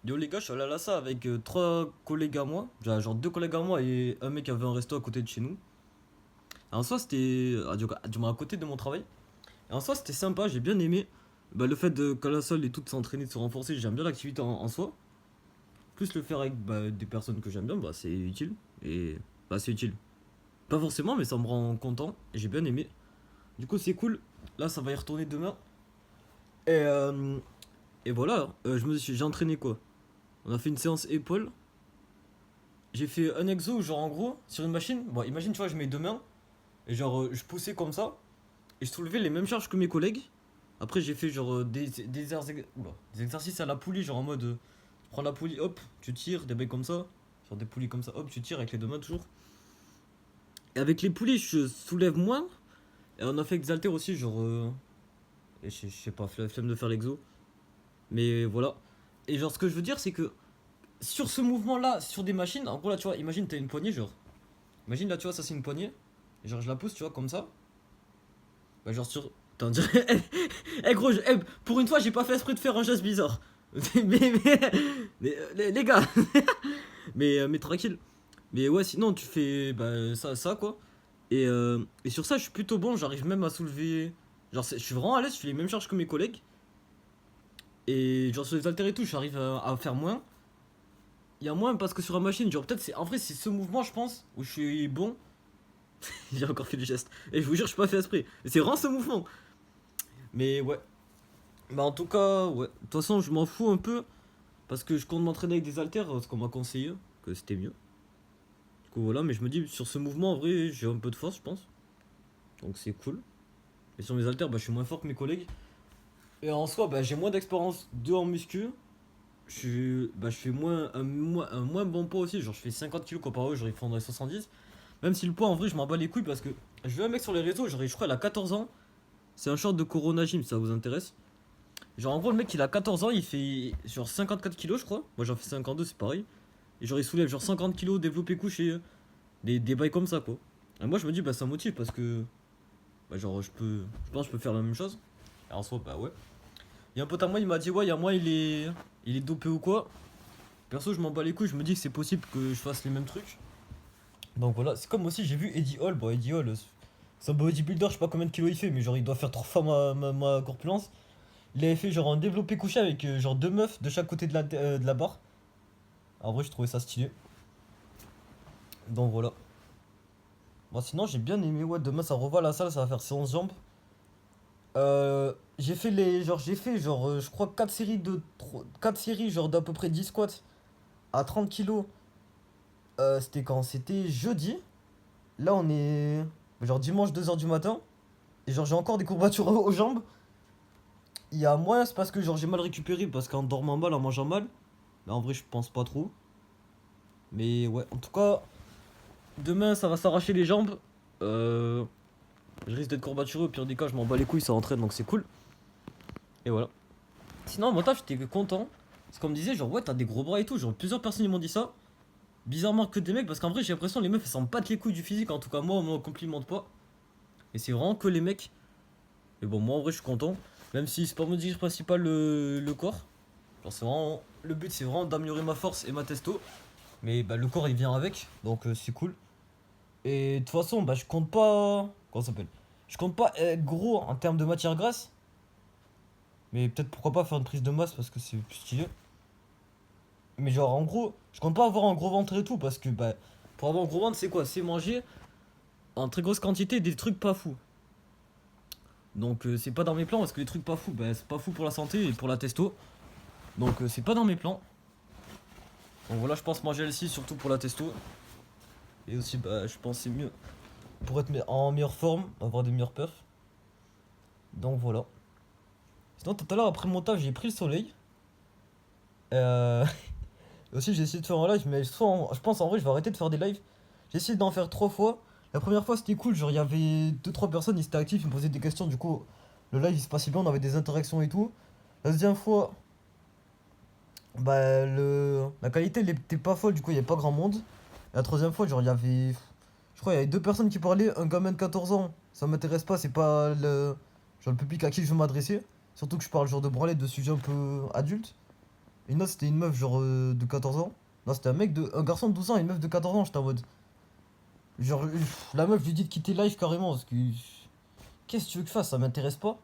Yo les gars, je suis allé à la salle avec trois collègues à moi, genre deux collègues à moi et un mec qui avait un resto à côté de chez nous. Et en soi, c'était du moins à côté de mon travail. Et en soi, c'était sympa, j'ai bien aimé. Bah, le fait de qu'à la salle et tout de s'entraîner, de se renforcer, j'aime bien l'activité en soi. Plus le faire avec des personnes que j'aime bien, bah c'est utile. Et bah c'est utile. Pas forcément, mais ça me rend content et j'ai bien aimé. Du coup, c'est cool. Là, ça va y retourner demain. Et, euh, et voilà, j'ai entraîné quoi? On a fait une séance épaules. J'ai fait un exo, genre en gros, sur une machine. Bon, imagine, tu vois, je mets deux mains. Et genre, je poussais comme ça. Et je soulevais les mêmes charges que mes collègues. Après, j'ai fait genre des exercices à la poulie, genre en mode. Tu prends la poulie, hop, tu tires, des bails comme ça. Genre des poulies comme ça, hop, tu tires avec les deux mains toujours. Et avec les poulies, je soulève moins. Et on a fait avec des haltères aussi, genre. Et je sais pas, flemme de faire l'exo. Mais voilà. Et genre, ce que je veux dire, c'est que sur ce mouvement-là, sur des machines, en gros, là, tu vois, imagine, t'as une poignée, genre. Imagine là, tu vois, ça c'est une poignée. Et genre, je la pousse, tu vois, comme ça. Bah, genre, sur. T'en dirais. Eh, gros, pour une fois, j'ai pas fait esprit de faire un geste bizarre. Les gars, mais tranquille. Mais ouais, sinon, tu fais bah, ça quoi. Et sur ça, je suis plutôt bon. J'arrive même à soulever. Genre, je suis vraiment à l'aise. Je fais les mêmes charges que mes collègues. Et genre, sur les haltères et tout, j'arrive à faire moins. Il y a moins parce que sur la machine, genre, peut-être c'est. En vrai, c'est ce mouvement, je pense, où je suis bon. J'ai encore fait du geste. Et je vous jure, je suis pas fait esprit. C'est vraiment ce mouvement. Mais ouais. Bah en tout cas, ouais. De toute façon, je m'en fous un peu. Parce que je compte m'entraîner avec des haltères, ce qu'on m'a conseillé. Que c'était mieux. Du coup voilà, mais je me dis, sur ce mouvement, en vrai, j'ai un peu de force, je pense. Donc c'est cool. Et sur mes haltères, bah, je suis moins fort que mes collègues. Et en soi, bah, j'ai moins d'expérience de en muscu. Je fais un moins bon poids aussi. Genre, je fais 50 kilos comparé à eux, j'aurais fait 70. Même si le poids, en vrai, je m'en bats les couilles parce que je veux un mec sur les réseaux, genre, je crois, il a 14 ans. C'est un short de Corona Gym, ça vous intéresse? Genre, en gros, le mec, il a 14 ans, il fait genre 54 kilos, je crois. Moi, j'en fais 52, c'est pareil. Et genre, il soulève genre 50 kilos développé couché. Des bails comme ça, quoi. Et moi, je me dis, bah, ça motive parce que, bah, genre, je pense que je peux faire la même chose. Et en soi, bah, ouais. Il y a un pote à moi, il m'a dit, ouais, il y a moi, il est dopé ou quoi. Perso, je m'en bats les couilles, je me dis que c'est possible que je fasse les mêmes trucs. Donc voilà, c'est comme aussi, j'ai vu Eddie Hall. Bon, Eddie Hall, c'est un bodybuilder, je sais pas combien de kilos il fait, mais genre, il doit faire 3 fois ma corpulence. Il avait fait genre un développé couché avec genre deux meufs de chaque côté de la barre. En vrai, je trouvais ça stylé. Donc voilà. Bon, sinon, j'ai bien aimé. Ouais, demain, ça revoit à la salle, ça va faire séance jambes. J'ai fait je crois 4 séries quatre séries, genre d'à peu près 10 squats à 30 kilos. C'était quand? C'était jeudi. Là, on est genre dimanche 2 heures du matin. Et genre, j'ai encore des courbatures aux jambes. Il y a moyen, c'est parce que genre j'ai mal récupéré, parce qu'en dormant mal, en mangeant mal. Mais en vrai, je pense pas trop. Mais ouais, en tout cas, demain, ça va s'arracher les jambes. Euh, je risque d'être courbaturé. Au pire des cas, je m'en bats les couilles, ça entraîne, donc c'est cool. Et voilà. Sinon, mon taf, j'étais content. Parce qu'on me disait, genre, ouais, t'as des gros bras et tout. Genre, plusieurs personnes ils m'ont dit ça. Bizarrement que des mecs, parce qu'en vrai, j'ai l'impression que les meufs, elles s'en battent les couilles du physique. En tout cas, moi, on me complimente pas. Et c'est vraiment que les mecs. Et bon, moi, en vrai, je suis content. Même si c'est pas mon objectif principal le corps. Genre, c'est vraiment. Le but, c'est vraiment d'améliorer ma force et ma testo. Mais bah, le corps, il vient avec. Donc, c'est cool. Et de toute façon, bah, je compte pas. Comment ça s'appelle? Je compte pas être gros en termes de matière grasse. Mais peut-être pourquoi pas faire une prise de masse parce que c'est plus stylé. Mais genre, en gros, je compte pas avoir un gros ventre et tout parce que bah, pour avoir un gros ventre, c'est quoi? C'est manger en très grosse quantité des trucs pas fous. Donc, c'est pas dans mes plans parce que les trucs pas fous, bah, c'est pas fou pour la santé et pour la testo. Donc, c'est pas dans mes plans. Donc voilà, je pense manger LC surtout pour la testo. Et aussi, bah, je pense que c'est mieux pour être en meilleure forme, avoir des meilleures perfs. Donc voilà. Sinon, tout à l'heure, après mon taf, j'ai pris le soleil. Euh... Aussi, j'ai essayé de faire un live, mais je pense en vrai, je vais arrêter de faire des lives. J'ai essayé d'en faire 3 fois. La première fois, c'était cool. Genre, il y avait deux trois personnes, ils étaient actifs, ils me posaient des questions. Du coup, le live, il se passait bien, on avait des interactions et tout. La deuxième fois, bah, la qualité, elle était pas folle, du coup, il y avait pas grand monde. Et la troisième fois, genre, il y avait. Je crois il y avait deux personnes qui parlaient. Un gamin de 14 ans, ça m'intéresse pas, c'est pas genre, le public à qui je veux m'adresser. Surtout que je parle genre de branlette de sujets un peu adultes. Et une autre, c'était une meuf, genre de 14 ans. Non, c'était un garçon de 12 ans et une meuf de 14 ans. J'étais en mode. Genre, la meuf lui dit de quitter live carrément. Parce que. Qu'est-ce que tu veux que je fasse? Ça m'intéresse pas.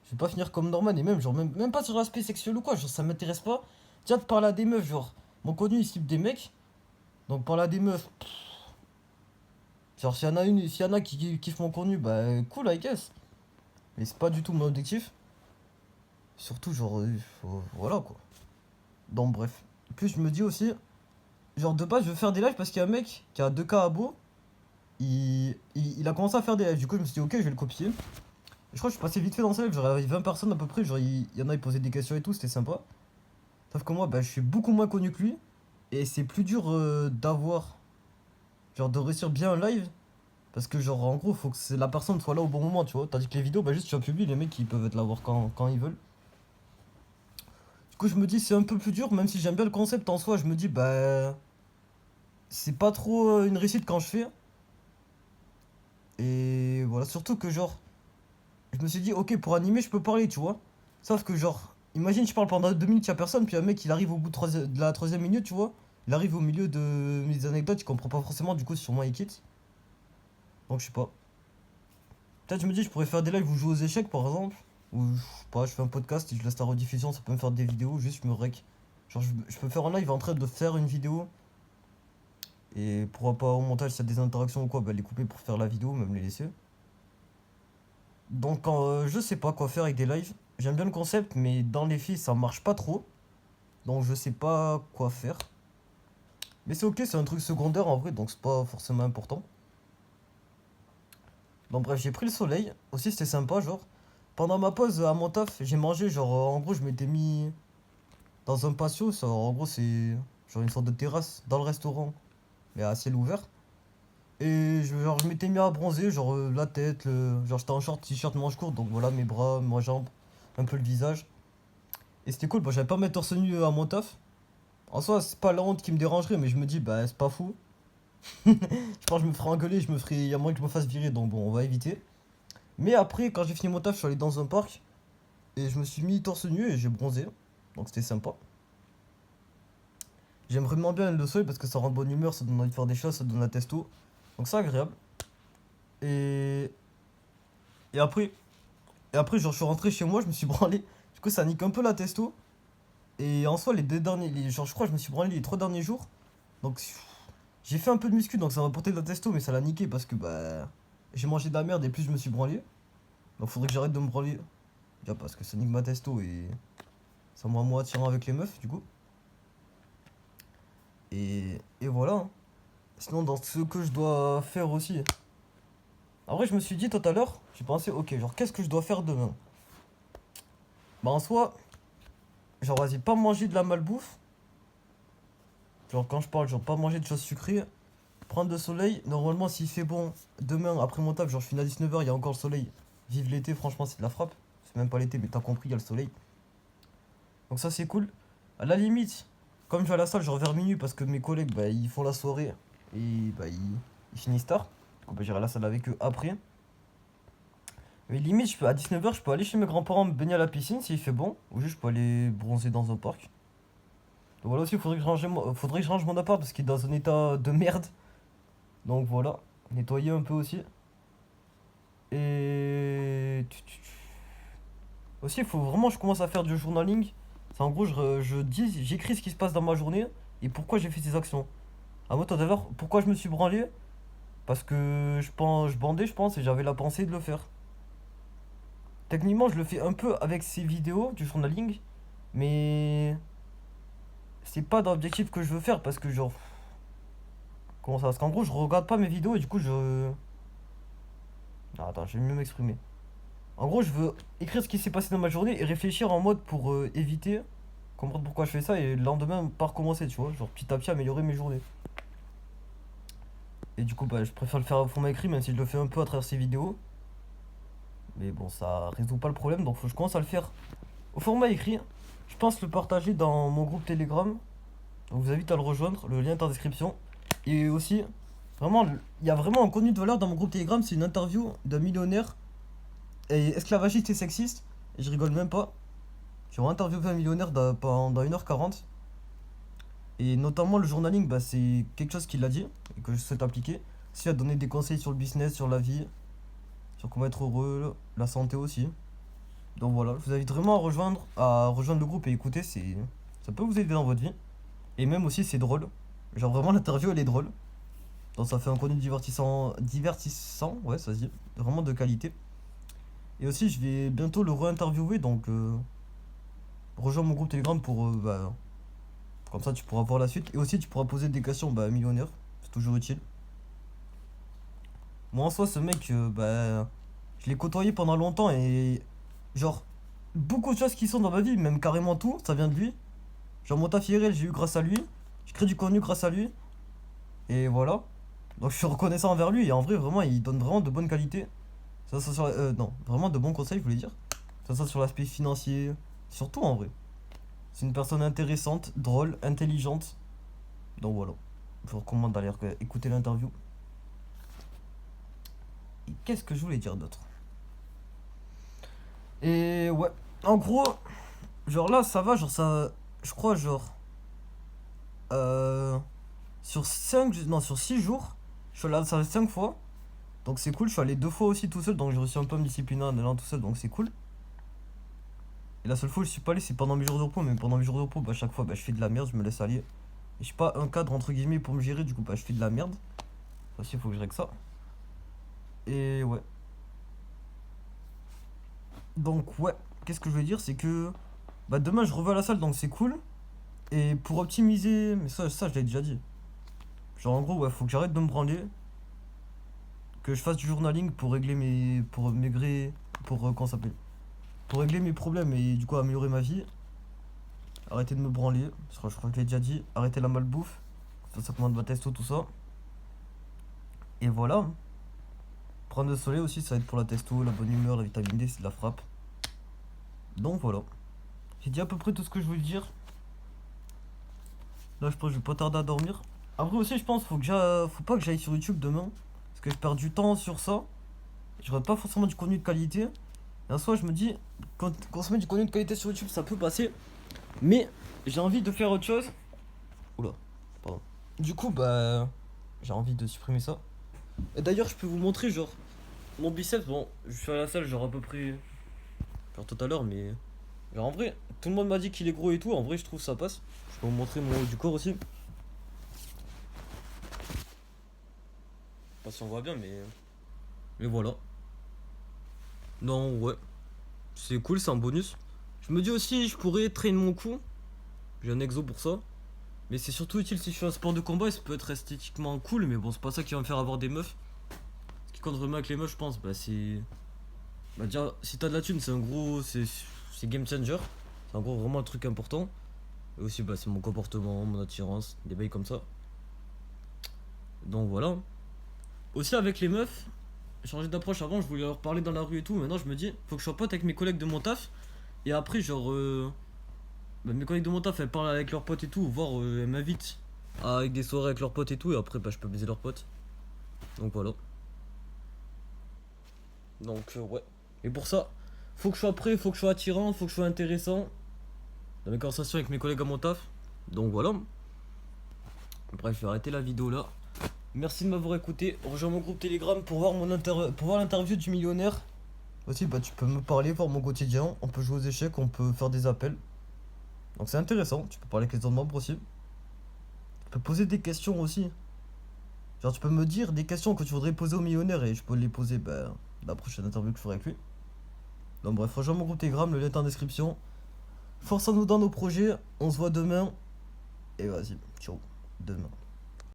Je vais pas finir comme Norman. Et même, genre, même pas sur l'aspect sexuel ou quoi. Genre, ça m'intéresse pas. Tiens, de parler à des meufs, genre. Mon connu, il cible des mecs. Donc, parler à des meufs. Genre, s'il y en a qui kiffent mon contenu, bah, cool, I guess. Mais c'est pas du tout mon objectif. Surtout, genre, voilà quoi. Donc, bref. Plus, je me dis aussi, genre, de base, je veux faire des lives parce qu'il y a un mec qui a 2K abos. Il a commencé à faire des lives. Du coup, je me suis dit, ok, je vais le copier. Je crois que je suis passé vite fait dans sa live. Genre, il y avait 20 personnes à peu près. Genre, il y en a, ils posaient des questions et tout, c'était sympa. Sauf que moi, bah, je suis beaucoup moins connu que lui. Et c'est plus dur d'avoir. Genre, de réussir bien un live. Parce que, genre, en gros, faut que la personne soit là au bon moment, tu vois. Tandis que les vidéos, bah, juste tu as publié, les mecs, ils peuvent être là voir quand ils veulent. Du coup, je me dis, c'est un peu plus dur, même si j'aime bien le concept en soi. Je me dis, bah. C'est pas trop une réussite quand je fais. Et voilà, surtout que, genre. Je me suis dit, ok, pour animer, je peux parler, tu vois. Sauf que, genre, imagine, je parle pendant 2 minutes, y'a personne, puis un mec, il arrive au bout de la troisième minute, tu vois. Il arrive au milieu de mes anecdotes, il comprend pas forcément, du coup, sûrement il quitte. Donc, je sais pas. Peut-être, je me dis, je pourrais faire des lives où je joue aux échecs, par exemple. Ou, je sais pas, je fais un podcast et je laisse la rediffusion, ça peut me faire des vidéos, juste je me rec. Genre, je peux faire un live en train de faire une vidéo. Et pourquoi pas au montage, s'il y a des interactions ou quoi, bah les couper pour faire la vidéo, même les laisser. Donc, je sais pas quoi faire avec des lives. J'aime bien le concept, mais dans les faits, ça marche pas trop. Donc, je sais pas quoi faire. Mais c'est ok, c'est un truc secondaire en vrai, donc c'est pas forcément important. Donc, bref, j'ai pris le soleil. Aussi, c'était sympa, genre. Pendant ma pause à mon taf, j'ai mangé, genre, en gros, je m'étais mis dans un patio. Ça, en gros, c'est genre une sorte de terrasse dans le restaurant, mais à ciel ouvert. Et genre, je m'étais mis à bronzer, genre la tête, genre j'étais en short, t-shirt, manche courte, donc voilà, mes bras, mes jambes, un peu le visage. Et c'était cool, bah, j'avais pas mettre torse nu à mon taf. En soi, c'est pas la honte qui me dérangerait, mais je me dis, bah, c'est pas fou. Je pense que je me ferai engueuler, il y a moyen que je me fasse virer, donc bon, on va éviter. Mais après, quand j'ai fini mon taf, je suis allé dans un parc et je me suis mis torse nu et j'ai bronzé. Donc c'était sympa. J'aime vraiment bien le soleil parce que ça rend de bonne humeur, ça donne envie de faire des choses, ça donne la testo. Donc c'est agréable. Et, et après, genre, je suis rentré chez moi, je me suis branlé. Du coup, ça nique un peu la testo. Et en soi, les deux derniers, genre, je crois que je me suis branlé les 3 derniers jours. Donc, j'ai fait un peu de muscu, donc ça m'a porté de la testo, mais ça l'a niqué parce que, bah, j'ai mangé de la merde et plus je me suis branlé. Donc, faudrait que j'arrête de me branler. Déjà, parce que ça nique ma testo et ça me rend moins attirant avec les meufs, du coup. Et voilà, hein. Sinon, dans ce que je dois faire aussi. En vrai, je me suis dit tout à l'heure, j'ai pensé, ok, genre, qu'est-ce que je dois faire demain? Bah, en soi, genre, vas-y, pas manger de la malbouffe. Genre, quand je parle, genre, pas manger de choses sucrées. Prendre le soleil. Normalement, s'il fait bon, demain, après mon taf, genre, je finis à 19h, il y a encore le soleil. Vive l'été, franchement, c'est de la frappe. C'est même pas l'été, mais t'as compris, il y a le soleil. Donc, ça, c'est cool. À la limite, comme je vais à la salle, je reviens minuit parce que mes collègues, bah, ils font la soirée et bah, ils finissent tard. Donc, bah, j'irai à la salle avec eux après. Mais limite, à 19h, je peux aller chez mes grands-parents me baigner à la piscine s'il fait bon. Ou juste, je peux aller bronzer dans un parc. Donc voilà aussi, faudrait que je range mon appart parce qu'il est dans un état de merde. Donc voilà, nettoyer un peu aussi. Et aussi, il faut vraiment que je commence à faire du journaling. C'est en gros, j'écris ce qui se passe dans ma journée et pourquoi j'ai fait ces actions. À moi, tout à l'heure, pourquoi je me suis branlé? Parce que je bandais, je pense, et j'avais la pensée de le faire. Techniquement, je le fais un peu avec ces vidéos du journaling, mais c'est pas dans l'objectif que je veux faire parce que genre comment ça? Parce qu'en gros je regarde pas mes vidéos et du coup je. Ah, attends, je vais mieux m'exprimer. En gros je veux écrire ce qui s'est passé dans ma journée et réfléchir en mode pour éviter, comprendre pourquoi je fais ça et le lendemain pas recommencer, tu vois, genre petit à petit améliorer mes journées. Et du coup bah je préfère le faire au format écrit même si je le fais un peu à travers ces vidéos. Mais bon ça résout pas le problème donc faut que je commence à le faire au format écrit. Je pense le partager dans mon groupe Telegram. Donc, je vous invite à le rejoindre, le lien est en description. Et aussi, vraiment, il y a vraiment un contenu de valeur dans mon groupe Telegram, c'est une interview d'un millionnaire et esclavagiste et sexiste. Et je rigole même pas. J'aurais interviewé un millionnaire pendant 1h40. Et notamment le journaling, bah, c'est quelque chose qu'il a dit et que je souhaite appliquer. Aussi, a donné des conseils sur le business, sur la vie, sur comment être heureux, la santé aussi. Donc voilà, je vous invite vraiment à rejoindre le groupe et écouter, ça peut vous aider dans votre vie. Et même aussi, c'est drôle. Genre vraiment, l'interview, elle est drôle. Donc ça fait un contenu divertissant, ouais, ça se dit, vraiment de qualité. Et aussi, je vais bientôt le re-interviewer, donc rejoins mon groupe Telegram bah, comme ça tu pourras voir la suite. Et aussi, tu pourras poser des questions, bah, millionnaire, c'est toujours utile. Moi en soi, ce mec, bah, je l'ai côtoyé pendant longtemps et genre, beaucoup de choses qui sont dans ma vie, même carrément tout, ça vient de lui. Genre, mon taf IRL, j'ai eu grâce à lui. Je crée du contenu grâce à lui. Et voilà. Donc, je suis reconnaissant envers lui. Et en vrai, vraiment, il donne vraiment de bonnes qualités. Ça sur non, vraiment de bons conseils, je voulais dire. Ça sur l'aspect financier. Surtout en vrai. C'est une personne intéressante, drôle, intelligente. Donc voilà. Je vous recommande d'aller écouter l'interview. Et qu'est-ce que je voulais dire d'autre? Et ouais. En gros, genre là, ça va, genre ça. Je crois, genre. Euh, sur 5 non, sur 6 jours, je suis allé à la salle 5 fois. Donc c'est cool. Je suis allé 2 fois aussi tout seul. Donc j'ai reçu un peu me discipliner en allant tout seul. Donc c'est cool. Et la seule fois où je suis pas allé, c'est pendant mes jours de repos. Mais pendant mes jours de repos, bah, chaque fois, bah, je fais de la merde. Je me laisse aller. Et j'ai pas un cadre entre guillemets pour me gérer. Du coup, bah, je fais de la merde. Ça aussi, il faut que je règle ça. Et ouais. Donc ouais. Qu'est-ce que je veux dire? C'est que. Bah, demain, je reviens à la salle. Donc c'est cool. Et pour optimiser. Mais ça je l'ai déjà dit. Genre en gros, ouais, faut que j'arrête de me branler. Que je fasse du journaling pour régler mes. Pour maigrir. Pour. Comment ça s'appelle? Pour régler mes problèmes et du coup améliorer ma vie. Arrêter de me branler. Je crois que je l'ai déjà dit. Arrêter la malbouffe. Ça commande ma testo, tout ça. Et voilà. Prendre le soleil aussi, ça aide pour la testo, la bonne humeur, la vitamine D, c'est de la frappe. Donc voilà. J'ai dit à peu près tout ce que je voulais dire. Là, je pense que je vais pas tarder à dormir. Après aussi, je pense faut pas que j'aille sur YouTube demain. Parce que je perds du temps sur ça. Je regarde pas forcément du contenu de qualité. Et en soi, je me dis, quand consommer du contenu de qualité sur YouTube, ça peut passer. Mais j'ai envie de faire autre chose. Oula, pardon. Du coup, bah, j'ai envie de supprimer ça. Et d'ailleurs, je peux vous montrer, genre, mon biceps. Bon, je suis à la salle, genre, à peu près. Genre, tout à l'heure, mais. Genre, en vrai, tout le monde m'a dit qu'il est gros et tout. En vrai, je trouve ça passe. Je peux vous montrer mon haut du corps aussi. Je sais pas si on voit bien, mais. Mais voilà. Non, ouais. C'est cool, c'est un bonus. Je me dis aussi, je pourrais traîner mon cou. J'ai un exo pour ça. Mais c'est surtout utile si je fais un sport de combat et ça peut être esthétiquement cool. Mais bon, c'est pas ça qui va me faire avoir des meufs. Ce qui compte vraiment avec les meufs, je pense, bah c'est. Bah déjà, si t'as de la thune, c'est un gros. C'est game changer. C'est en gros vraiment un truc important. Et aussi, bah c'est mon comportement, mon attirance, des bails comme ça. Donc voilà. Aussi avec les meufs, changer d'approche avant, je voulais leur parler dans la rue et tout. Maintenant, je me dis, faut que je sois pote avec mes collègues de mon taf. Et après, genre. Bah, mes collègues de mon taf, elles parlent avec leurs potes et tout. Voire elles m'invitent avec des soirées avec leurs potes et tout. Et après, bah je peux baiser leurs potes. Donc voilà. Donc ouais. Et pour ça, faut que je sois prêt, faut que je sois attirant, faut que je sois intéressant dans mes conversations avec mes collègues à mon taf. Donc voilà. Bref, je vais arrêter la vidéo là. Merci de m'avoir écouté. Rejoins mon groupe Telegram pour voir l'interview du millionnaire. Aussi, bah tu peux me parler, voir mon quotidien. On peut jouer aux échecs, on peut faire des appels. Donc c'est intéressant. Tu peux parler avec les autres membres aussi. Tu peux poser des questions aussi. Genre tu peux me dire des questions que tu voudrais poser au millionnaire et je peux les poser bah, la prochaine interview que je ferai avec lui. Donc bref, rejoins mon groupe Telegram, le lien est en description. Force à nous dans nos projets, on se voit demain. Et vas-y, ciao, demain.